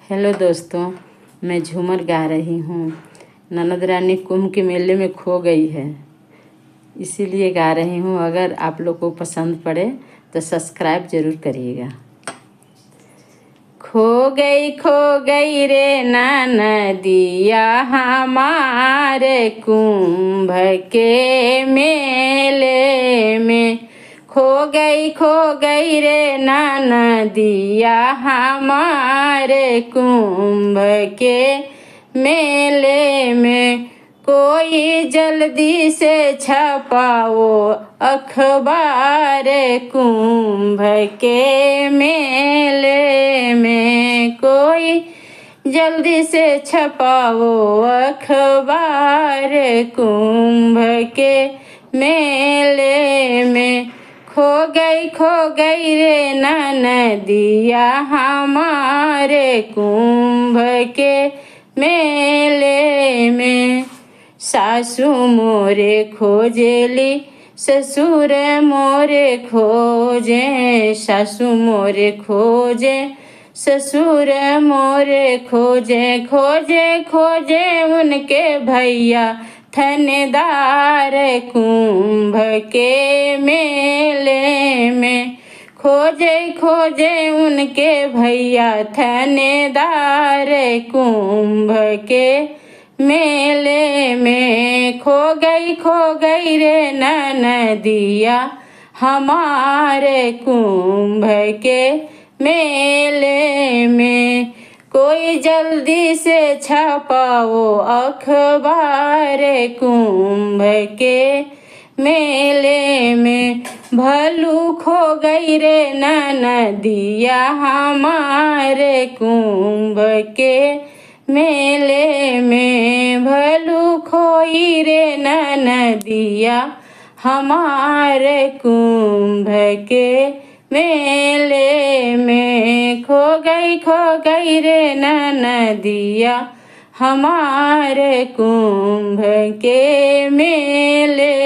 Hello दोस्तों, मैं झूमर गा रही हूँ। ननद रानी कुंभ के मेले में खो गई है, इसीलिए गा रही हूँ। अगर आप लोग को पसंद पड़े तो सब्सक्राइब ज़रूर करिएगा। खो गई रे ननदिया हमारे कुंभ के मेले में। खो गई रे ननदिया हमारे कुंभ के मेले में। कोई जल्दी से छपाओ अखबार कुंभ के मेले में। कोई जल्दी से छपाओ अखबार कुंभ के मेले में। खो गई रे ननदिया हमारे कुंभ के मेले में। सासू मोरे खोजेली ससुर मोरे खोजे। सासू मोरे खोजे ससुर मोरे खोजे। खोजे उनके भैया थानेदार कुंभ के मेले में। खोजे उनके भैया थानेदार कुंभ के मेले में। खो गई रे ननदिया हमारे कुंभ के मेले में। कोई जल्दी से छपाओ अखबार कुंभ के मेले में। भलू खो गई रे ननदिया हमारे कुंभ के मेले में। भलू खोई रे ननदिया हमारे कुंभ के मेले में। खो गई रे ननदिया हमारे कुंभ के मेले